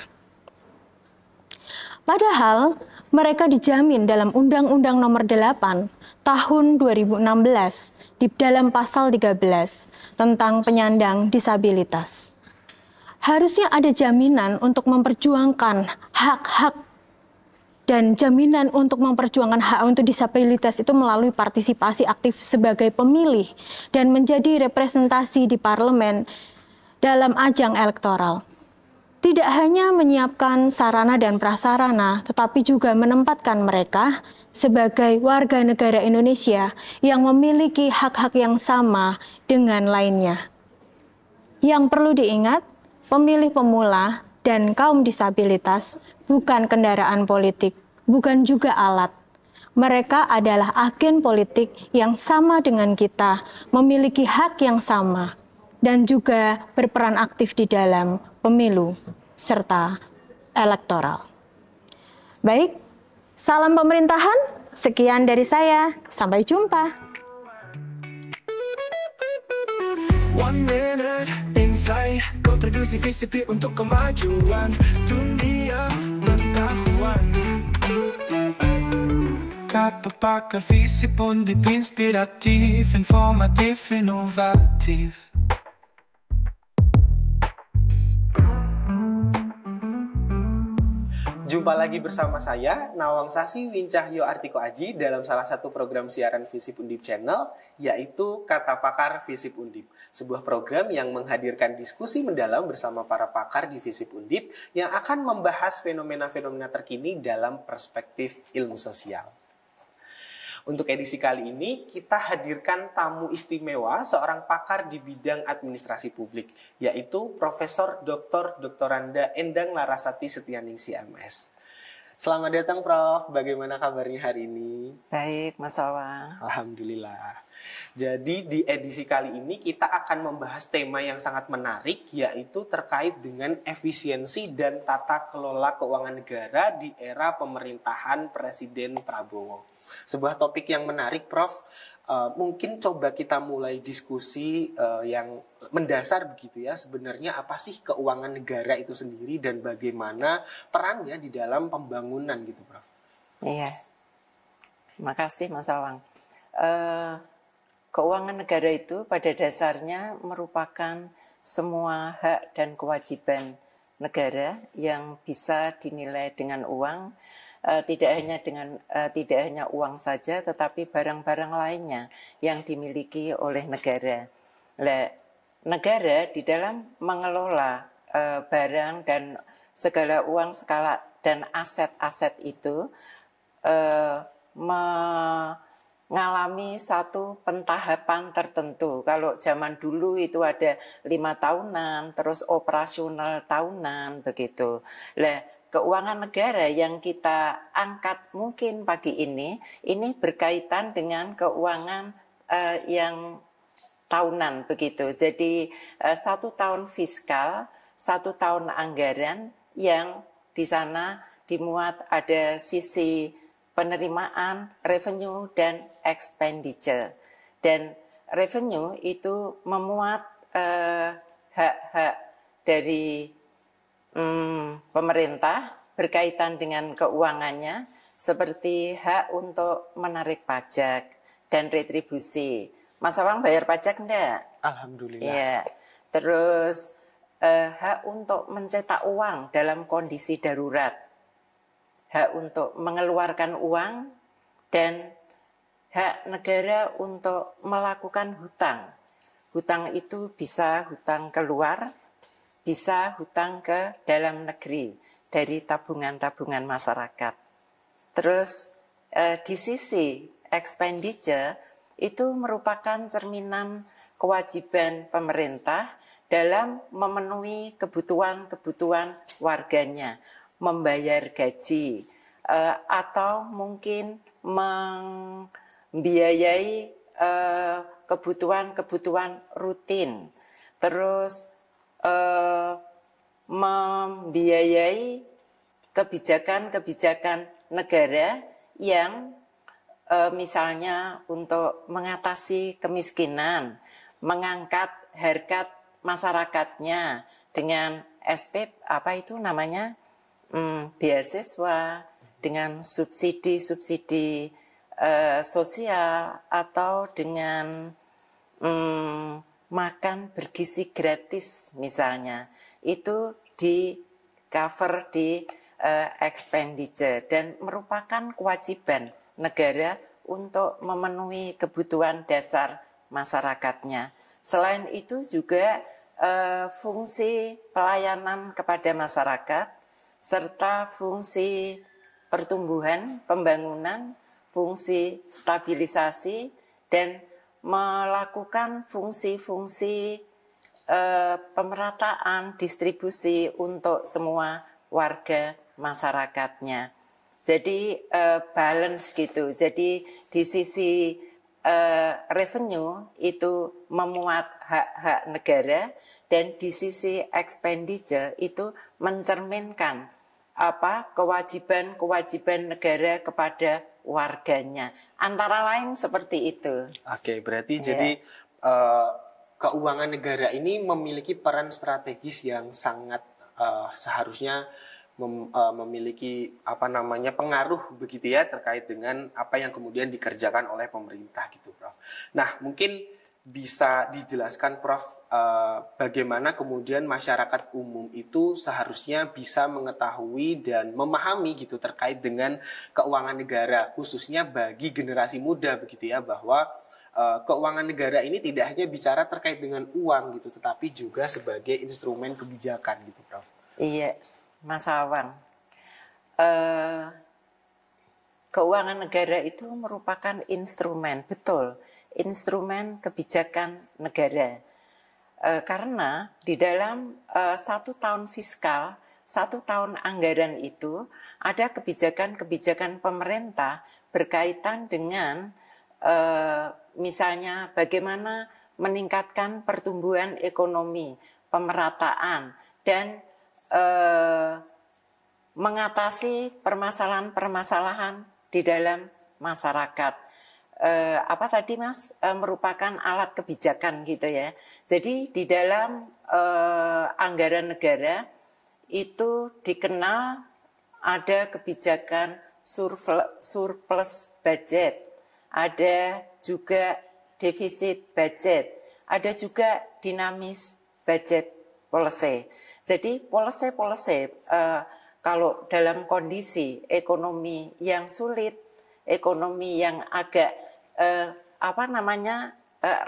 Padahal mereka dijamin dalam Undang-Undang Nomor 8 Tahun 2016 di dalam pasal 13 tentang penyandang disabilitas. Harusnya ada jaminan untuk memperjuangkan hak-hak dan jaminan untuk memperjuangkan hak untuk disabilitas itu melalui partisipasi aktif sebagai pemilih dan menjadi representasi di parlemen dalam ajang elektoral. Tidak hanya menyiapkan sarana dan prasarana, tetapi juga menempatkan mereka sebagai warga negara Indonesia yang memiliki hak-hak yang sama dengan lainnya. Yang perlu diingat, pemilih pemula dan kaum disabilitas bukan kendaraan politik, bukan juga alat. Mereka adalah agen politik yang sama dengan kita, memiliki hak yang sama, dan juga berperan aktif di dalam pemilu serta elektoral. Baik, salam pemerintahan. Sekian dari saya. Sampai jumpa.
One minute insight, kontribusi FISIP untuk kemajuan dunia pengetahuan. Kata Pakar FISIP Undip, inspirativ, informativ, innovativ.
Jumpa lagi bersama saya, Nawang Sasi Wincahyo Artiko Aji, dalam salah satu program siaran FISIP Undip Channel, yaitu Kata Pakar FISIP Undip. Sebuah program yang menghadirkan diskusi mendalam bersama para pakar di FISIP Undip yang akan membahas fenomena-fenomena terkini dalam perspektif ilmu sosial. Untuk edisi kali ini, kita hadirkan tamu istimewa, seorang pakar di bidang administrasi publik, yaitu Profesor Dr. Dr. Endang Larasati Setianingsih MS. Selamat datang Prof, bagaimana kabarnya hari ini?
Baik, Mas Awang.
Alhamdulillah. Jadi di edisi kali ini kita akan membahas tema yang sangat menarik, yaitu terkait dengan efisiensi dan tata kelola keuangan negara di era pemerintahan Presiden Prabowo. Sebuah topik yang menarik, Prof. Mungkin coba kita mulai diskusi yang mendasar begitu ya. Sebenarnya apa sih keuangan negara itu sendiri dan bagaimana perannya di dalam pembangunan gitu, Prof?
Iya, makasih Mas Awang. Keuangan negara itu pada dasarnya merupakan semua hak dan kewajiban negara yang bisa dinilai dengan uang. Tidak hanya uang saja, tetapi barang-barang lainnya yang dimiliki oleh negara. Negara di dalam mengelola barang dan segala uang skala dan aset-aset itu mengalami satu pentahapan tertentu. Kalau zaman dulu itu ada 5 tahunan, terus operasional tahunan, begitu. Keuangan negara yang kita angkat mungkin pagi ini berkaitan dengan keuangan yang tahunan begitu. Jadi 1 tahun fiskal, 1 tahun anggaran yang di sana dimuat ada sisi penerimaan, revenue dan expenditure. Dan revenue itu memuat hak-hak dari pemerintah berkaitan dengan keuangannya, seperti hak untuk menarik pajak dan retribusi. Mas Awang bayar pajak enggak?
Alhamdulillah.
Ya. Terus hak untuk mencetak uang dalam kondisi darurat, hak untuk mengeluarkan uang, dan hak negara untuk melakukan hutang. Hutang itu bisa hutang keluar, bisa hutang ke dalam negeri dari tabungan-tabungan masyarakat. Terus di sisi expenditure itu merupakan cerminan kewajiban pemerintah dalam memenuhi kebutuhan-kebutuhan warganya, membayar gaji, atau mungkin membiayai kebutuhan-kebutuhan rutin. Terus membiayai kebijakan-kebijakan negara yang misalnya untuk mengatasi kemiskinan, mengangkat harkat masyarakatnya dengan beasiswa, dengan subsidi-subsidi sosial, atau dengan makan bergizi gratis misalnya, itu di cover di expenditure dan merupakan kewajiban negara untuk memenuhi kebutuhan dasar masyarakatnya. Selain itu juga fungsi pelayanan kepada masyarakat serta fungsi pertumbuhan, pembangunan, fungsi stabilisasi, dan melakukan fungsi-fungsi pemerataan distribusi untuk semua warga masyarakatnya. Jadi balance gitu. Jadi di sisi revenue itu memuat hak-hak negara, dan di sisi expenditure itu mencerminkan kewajiban-kewajiban negara kepada warganya. Antara lain seperti itu.
Oke, berarti jadi keuangan negara ini memiliki peran strategis yang sangat seharusnya memiliki pengaruh begitu ya, terkait dengan apa yang kemudian dikerjakan oleh pemerintah gitu, Prof. Nah, mungkin bisa dijelaskan, Prof, bagaimana kemudian masyarakat umum itu seharusnya bisa mengetahui dan memahami gitu terkait dengan keuangan negara, khususnya bagi generasi muda begitu ya, bahwa keuangan negara ini tidak hanya bicara terkait dengan uang gitu, tetapi juga sebagai instrumen kebijakan gitu, Prof.
Iya, Mas Awang. Keuangan negara itu merupakan instrumen, betul, instrumen kebijakan negara. Karena di dalam 1 tahun fiskal, 1 tahun anggaran itu ada kebijakan-kebijakan pemerintah berkaitan dengan misalnya bagaimana meningkatkan pertumbuhan ekonomi, pemerataan, dan mengatasi permasalahan-permasalahan di dalam masyarakat. Apa tadi Mas, merupakan alat kebijakan gitu ya. Jadi di dalam anggaran negara itu dikenal ada kebijakan surplus budget, ada juga defisit budget, ada juga dinamis budget policy. Jadi policy kalau dalam kondisi ekonomi yang sulit, ekonomi yang agak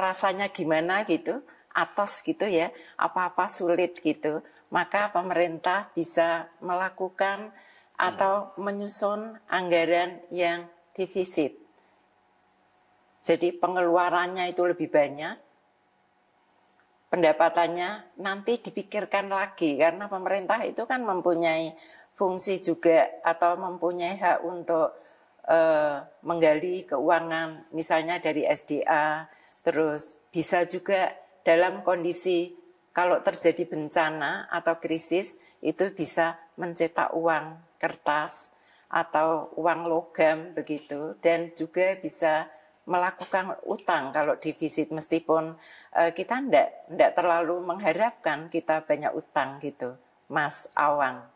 rasanya gimana gitu, atos gitu ya, apa-apa sulit gitu, maka pemerintah bisa melakukan atau menyusun anggaran yang defisit. Jadi pengeluarannya itu lebih banyak, pendapatannya nanti dipikirkan lagi, karena pemerintah itu kan mempunyai fungsi juga atau mempunyai hak untuk menggali keuangan, misalnya dari SDA, terus bisa juga dalam kondisi kalau terjadi bencana atau krisis itu bisa mencetak uang kertas atau uang logam begitu, dan juga bisa melakukan utang kalau defisit, meskipun kita tidak terlalu mengharapkan kita banyak utang gitu, Mas Awang.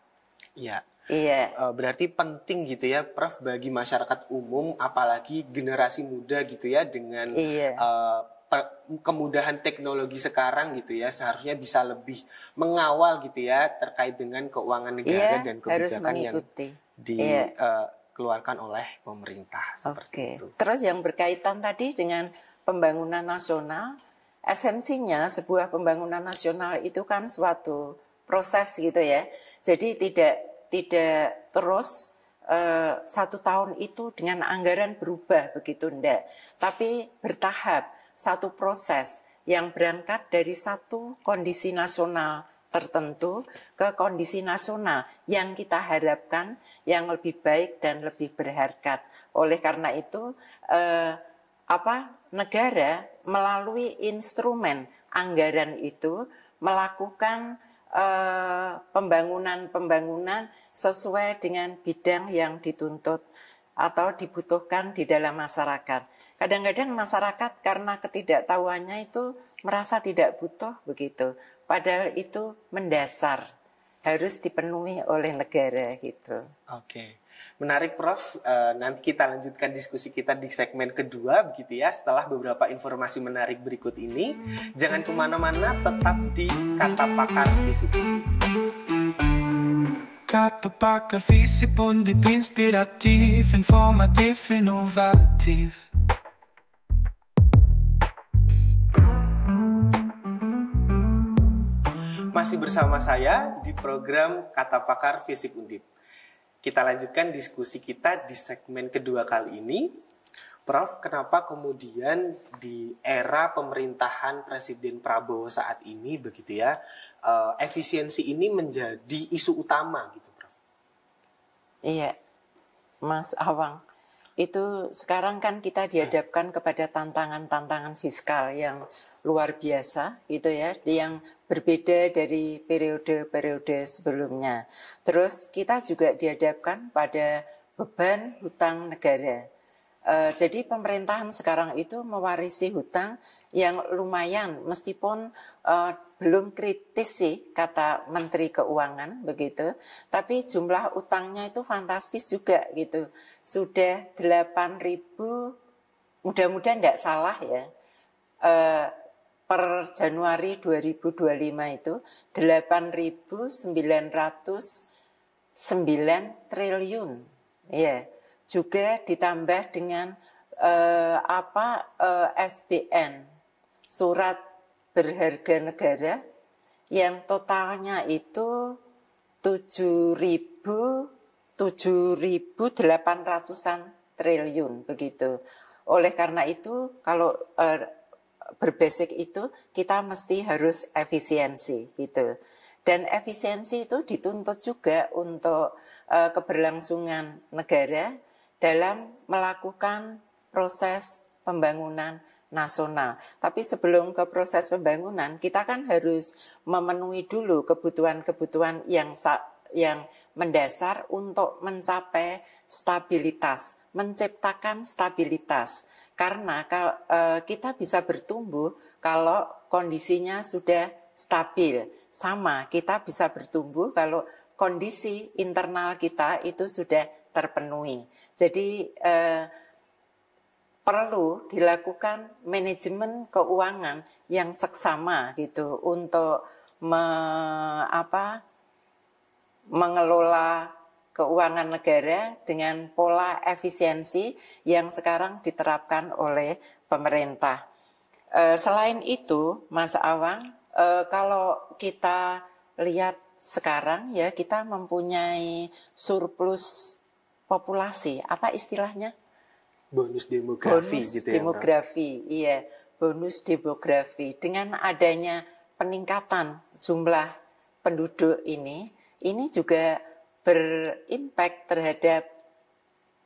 Iya.
Iya.
Berarti penting gitu ya, Prof, bagi masyarakat umum, apalagi generasi muda gitu ya, dengan kemudahan teknologi sekarang gitu ya, seharusnya bisa lebih mengawal gitu ya terkait dengan keuangan negara dan kebijakan yang dikeluarkan oleh pemerintah seperti itu.
Terus yang berkaitan tadi dengan pembangunan nasional, esensinya sebuah pembangunan nasional itu kan suatu proses gitu ya. Jadi tidak terus 1 tahun itu dengan anggaran berubah begitu, enggak. Tapi bertahap, satu proses yang berangkat dari satu kondisi nasional tertentu ke kondisi nasional yang kita harapkan yang lebih baik dan lebih berharkat. Oleh karena itu negara melalui instrumen anggaran itu melakukan pembangunan sesuai dengan bidang yang dituntut atau dibutuhkan di dalam masyarakat. Kadang-kadang masyarakat karena ketidaktahuannya itu merasa tidak butuh begitu. Padahal itu mendasar, harus dipenuhi oleh negara gitu.
Oke. Menarik Prof, nanti kita lanjutkan diskusi kita di segmen kedua begitu ya, setelah beberapa informasi menarik berikut ini. Jangan kemana-mana, tetap di Kata Pakar Visip.
Kata Pakar Visip Undip, inspiratif, informatif, inovatif.
Masih bersama saya di program Kata Pakar Visip Undip. Kita lanjutkan diskusi kita di segmen kedua kali ini. Prof, kenapa kemudian di era pemerintahan Presiden Prabowo saat ini begitu ya, efisiensi ini menjadi isu utama gitu, Prof?
Iya, Mas Awang. Itu sekarang kan kita dihadapkan kepada tantangan-tantangan fiskal yang luar biasa gitu ya, yang berbeda dari periode-periode sebelumnya. Terus kita juga dihadapkan pada beban hutang negara. Jadi pemerintahan sekarang itu mewarisi hutang yang lumayan, meskipun belum kritis sih kata Menteri Keuangan begitu, tapi jumlah utangnya itu fantastis juga gitu. Sudah 8.000, mudah-mudahan tidak salah ya, per Januari 2025 itu 8.909 triliun ya. Juga ditambah dengan SBN, surat berharga negara, yang totalnya itu 7.800-an triliun begitu. Oleh karena itu kalau berbasic itu kita mesti harus efisiensi gitu. Dan efisiensi itu dituntut juga untuk keberlangsungan negara dalam melakukan proses pembangunan nasional. Tapi sebelum ke proses pembangunan, kita kan harus memenuhi dulu kebutuhan-kebutuhan yang mendasar untuk mencapai stabilitas, menciptakan stabilitas. Karena kita bisa bertumbuh kalau kondisinya sudah stabil. Sama, kita bisa bertumbuh kalau kondisi internal kita itu sudah terpenuhi. Jadi perlu dilakukan manajemen keuangan yang seksama gitu untuk mengelola keuangan negara dengan pola efisiensi yang sekarang diterapkan oleh pemerintah. Selain itu, Mas Awang, kalau kita lihat sekarang ya, kita mempunyai surplus populasi. Apa istilahnya?
Bonus demografi
bonus
gitu
demografi,
ya,
iya, bonus demografi. Dengan adanya peningkatan jumlah penduduk ini juga berimpact terhadap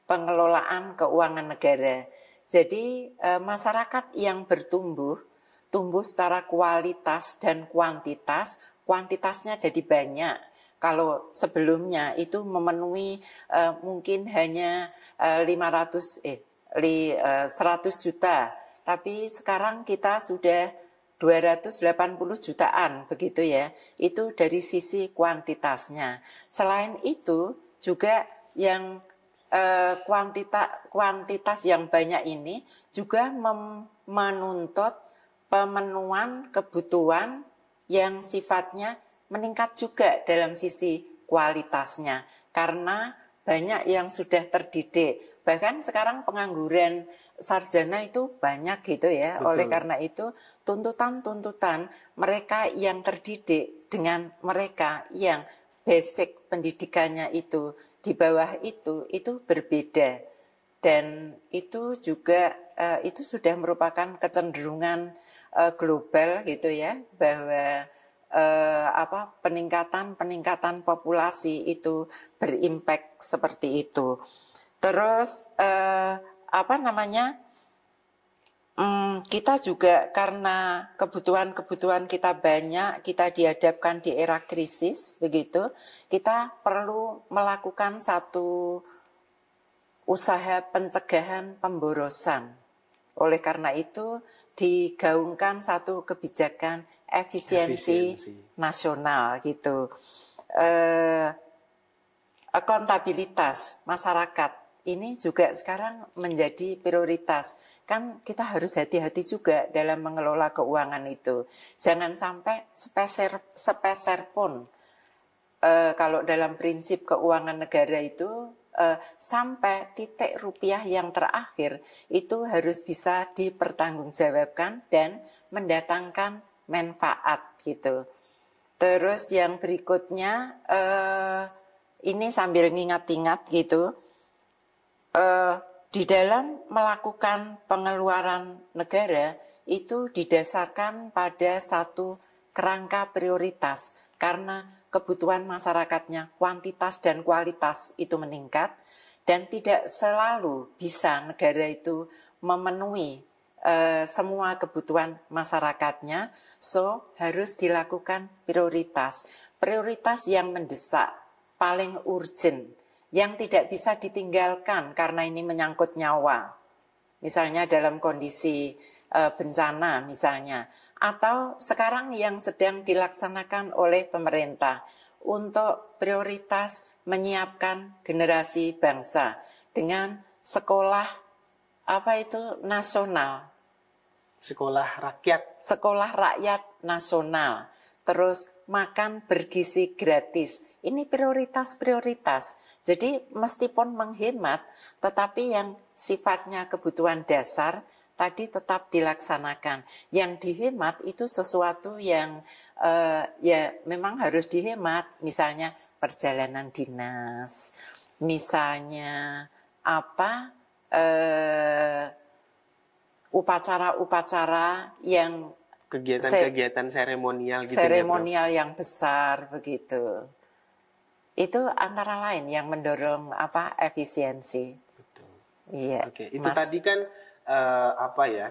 pengelolaan keuangan negara. Jadi masyarakat yang tumbuh secara kualitas dan kuantitasnya jadi banyak. Kalau sebelumnya itu memenuhi mungkin hanya 100 juta, tapi sekarang kita sudah 280 jutaan begitu ya. Itu dari sisi kuantitasnya. Selain itu juga yang kuantitas yang banyak ini juga menuntut pemenuhan kebutuhan yang sifatnya meningkat juga dalam sisi kualitasnya. Karena banyak yang sudah terdidik. Bahkan sekarang pengangguran sarjana itu banyak gitu ya. Betul. Oleh karena itu tuntutan mereka yang terdidik dengan mereka yang basic pendidikannya itu di bawah itu berbeda. Dan itu juga itu sudah merupakan kecenderungan global gitu ya, bahwa peningkatan populasi itu berimpact seperti itu. Terus kita juga karena kebutuhan kita banyak, kita dihadapkan di era krisis begitu, kita perlu melakukan satu usaha pencegahan pemborosan. Oleh karena itu digaungkan satu kebijakan efisiensi nasional gitu. Akuntabilitas masyarakat ini juga sekarang menjadi prioritas. Kan kita harus hati-hati juga dalam mengelola keuangan itu. Jangan sampai sepeser pun kalau dalam prinsip keuangan negara itu sampai titik rupiah yang terakhir itu harus bisa dipertanggungjawabkan dan mendatangkan manfaat gitu. Terus yang berikutnya ini sambil ngingat-ingat gitu, di dalam melakukan pengeluaran negara itu didasarkan pada satu kerangka prioritas karena kebutuhan masyarakatnya kuantitas dan kualitas itu meningkat dan tidak selalu bisa negara itu memenuhi semua kebutuhan masyarakatnya, so harus dilakukan prioritas yang mendesak, paling urgent, yang tidak bisa ditinggalkan karena ini menyangkut nyawa. Misalnya dalam kondisi bencana misalnya, atau sekarang yang sedang dilaksanakan oleh pemerintah untuk prioritas menyiapkan generasi bangsa dengan sekolah nasional. Sekolah rakyat nasional. Terus makan bergizi gratis. Ini prioritas. Jadi meskipun menghemat, tetapi yang sifatnya kebutuhan dasar tadi tetap dilaksanakan. Yang dihemat itu sesuatu yang ya memang harus dihemat. Misalnya perjalanan dinas, misalnya upacara-upacara yang
kegiatan-kegiatan seremonial gitu
seremonial yang besar begitu. Itu antara lain yang mendorong apa efisiensi.
Betul.
Iya.
Oke, itu tadi kan apa ya,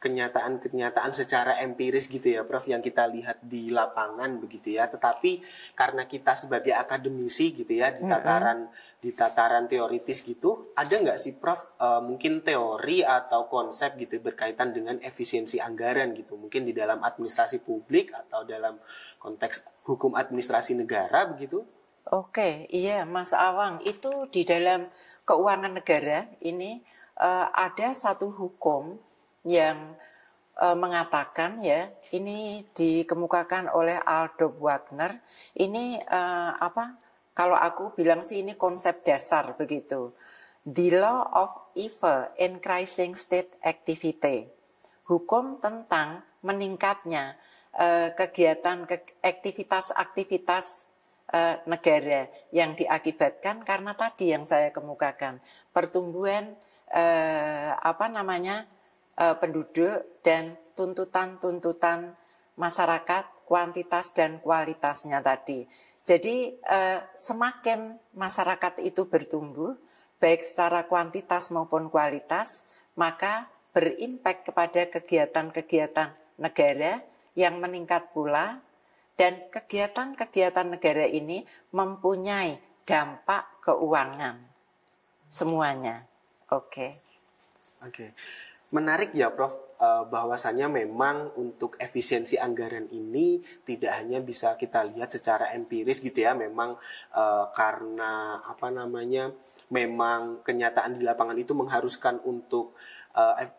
kenyataan-kenyataan secara empiris gitu ya Prof, yang kita lihat di lapangan begitu ya. Tetapi karena kita sebagai akademisi gitu ya, di tataran teoritis gitu, ada nggak sih Prof mungkin teori atau konsep gitu berkaitan dengan efisiensi anggaran gitu, mungkin di dalam administrasi publik atau dalam konteks hukum administrasi negara begitu?
Oke, iya Mas Awang, itu di dalam keuangan negara ini ada satu hukum yang mengatakan ya, ini dikemukakan oleh Adolf Wagner. Ini apa? Kalau aku bilang sih ini konsep dasar begitu. The law of ever increasing state activity. Hukum tentang meningkatnya kegiatan aktivitas negara yang diakibatkan karena tadi yang saya kemukakan, pertumbuhan penduduk dan tuntutan-tuntutan masyarakat, kuantitas dan kualitasnya tadi. Jadi semakin masyarakat itu bertumbuh, baik secara kuantitas maupun kualitas, maka berimpak kepada kegiatan-kegiatan negara yang meningkat pula, dan kegiatan-kegiatan negara ini mempunyai dampak keuangan semuanya. Oke.
Menarik ya Prof, bahwasanya memang untuk efisiensi anggaran ini tidak hanya bisa kita lihat secara empiris gitu ya, memang karena memang kenyataan di lapangan itu mengharuskan untuk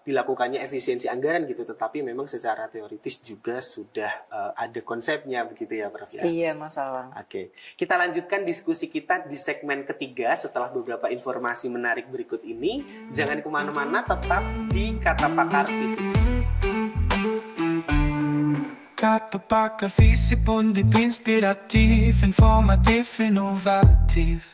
dilakukannya efisiensi anggaran gitu, tetapi memang secara teoritis juga sudah ada konsepnya begitu ya Prof ya.
Iya Mas Awang.
Oke, kita lanjutkan diskusi kita di segmen ketiga setelah beberapa informasi menarik berikut ini. Jangan kemana-mana, tetap di Kata Pakar Fisip.
Kata Pakar Fisip Undip, inspiratif, informatif, inovatif.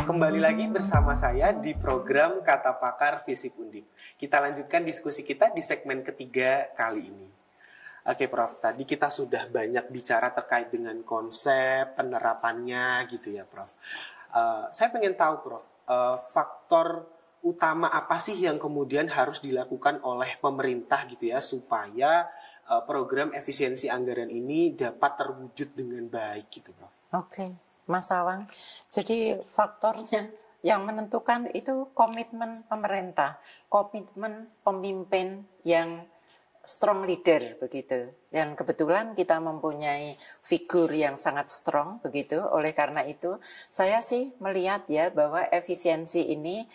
Kembali lagi bersama saya di program Kata Pakar Fisip Undip. Kita lanjutkan diskusi kita di segmen ketiga kali ini. Oke Prof, tadi kita sudah banyak bicara terkait dengan konsep, penerapannya gitu ya Prof. Saya pengen tahu Prof, faktor utama apa sih yang kemudian harus dilakukan oleh pemerintah gitu ya, supaya program efisiensi anggaran ini dapat terwujud dengan baik gitu Prof.
Oke. Mas Awang, jadi faktornya yang menentukan itu komitmen pemerintah, komitmen pemimpin yang strong leader begitu. Dan kebetulan kita mempunyai figur yang sangat strong begitu. Oleh karena itu, saya sih melihat ya bahwa efisiensi ini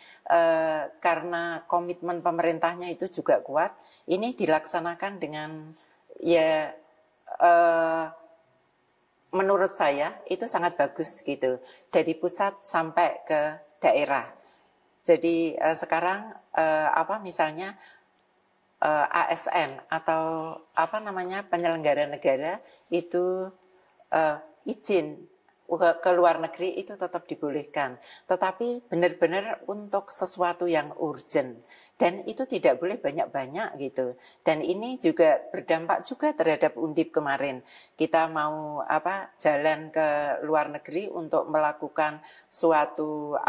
karena komitmen pemerintahnya itu juga kuat, ini dilaksanakan dengan ya menurut saya itu sangat bagus gitu, dari pusat sampai ke daerah. Jadi sekarang misalnya ASN atau penyelenggara negara itu izin ke luar negeri itu tetap dibolehkan, tetapi benar-benar untuk sesuatu yang urgent, dan itu tidak boleh banyak-banyak gitu. Dan ini juga berdampak juga terhadap Undip kemarin. Kita mau jalan ke luar negeri untuk melakukan suatu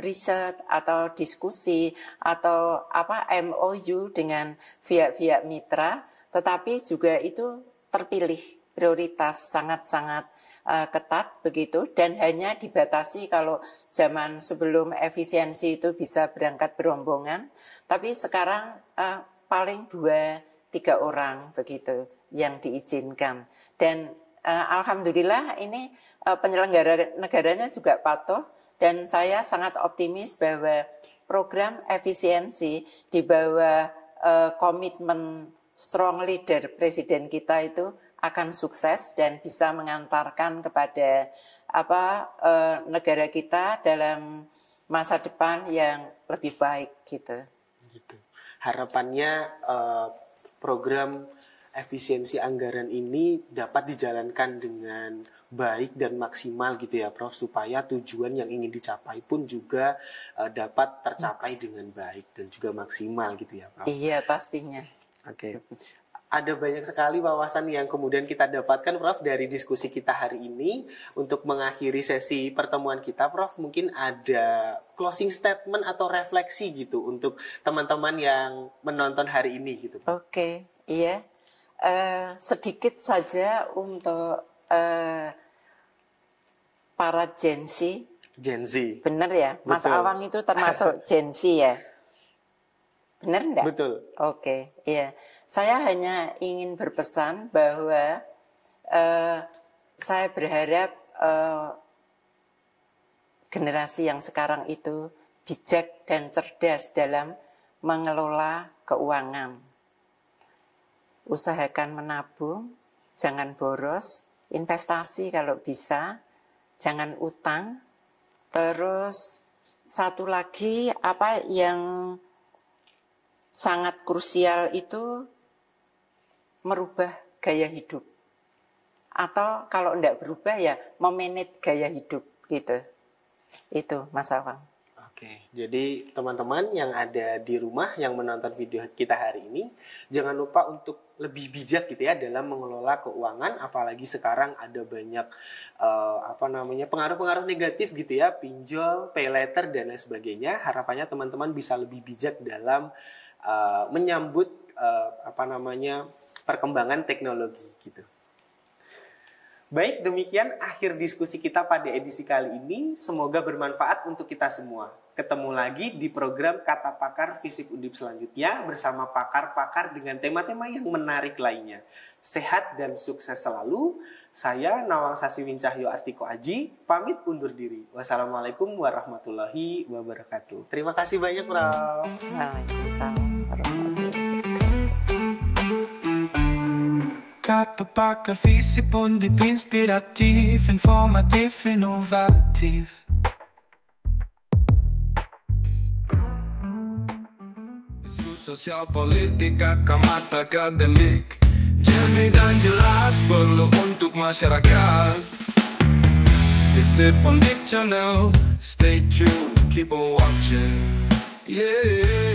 riset atau diskusi atau MOU dengan pihak-pihak mitra, tetapi juga itu terpilih prioritas sangat-sangat ketat begitu, dan hanya dibatasi kalau zaman sebelum efisiensi itu bisa berangkat berombongan, tapi sekarang paling 2-3 orang begitu yang diizinkan. Dan alhamdulillah ini penyelenggara negaranya juga patuh, dan saya sangat optimis bahwa program efisiensi di bawah komitmen strong leader presiden kita itu akan sukses dan bisa mengantarkan kepada negara kita dalam masa depan yang lebih baik gitu.
Harapannya program efisiensi anggaran ini dapat dijalankan dengan baik dan maksimal gitu ya Prof, supaya tujuan yang ingin dicapai pun juga dapat tercapai dengan baik dan juga maksimal gitu ya Prof.
Iya, pastinya.
Oke. Ada banyak sekali wawasan yang kemudian kita dapatkan Prof dari diskusi kita hari ini. Untuk mengakhiri sesi pertemuan kita Prof, mungkin ada closing statement atau refleksi gitu untuk teman-teman yang menonton hari ini gitu.
Oke, iya. Sedikit saja untuk para Gen Z.
Gen Z.
Bener ya? Mas
Betul.
Awang itu termasuk Gen Z ya? Bener enggak?
Betul.
Oke, iya. Saya hanya ingin berpesan bahwa saya berharap generasi yang sekarang itu bijak dan cerdas dalam mengelola keuangan. Usahakan menabung, jangan boros, investasi kalau bisa, jangan utang. Terus satu lagi apa yang sangat krusial itu merubah gaya hidup. Atau kalau tidak berubah ya memanage gaya hidup gitu. Itu Mas Awang.
Oke, jadi teman-teman yang ada di rumah yang menonton video kita hari ini, jangan lupa untuk lebih bijak gitu ya dalam mengelola keuangan, apalagi sekarang ada banyak pengaruh-pengaruh negatif gitu ya, pinjol, pay later dan lain sebagainya. Harapannya teman-teman bisa lebih bijak dalam menyambut perkembangan teknologi gitu. Baik, demikian akhir diskusi kita pada edisi kali ini. Semoga bermanfaat untuk kita semua. Ketemu lagi di program Kata Pakar FISIP Undip selanjutnya bersama pakar-pakar dengan tema-tema yang menarik lainnya. Sehat dan sukses selalu. Saya Nawang Sasi Wincahyo Artiko Aji, pamit undur diri. Wassalamualaikum warahmatullahi wabarakatuh. Terima kasih banyak, Prof.
Waalaikumsalam warahmatullahi wabarakatuh.
Kata Pakar FISIP Undip, inspirativ, informativ, inovativ. Isu sosial politik, akamat akademik, jernih dan jelas perlu untuk masyarakat. FISIP Undip Channel, stay tuned, keep on watching. Yeah.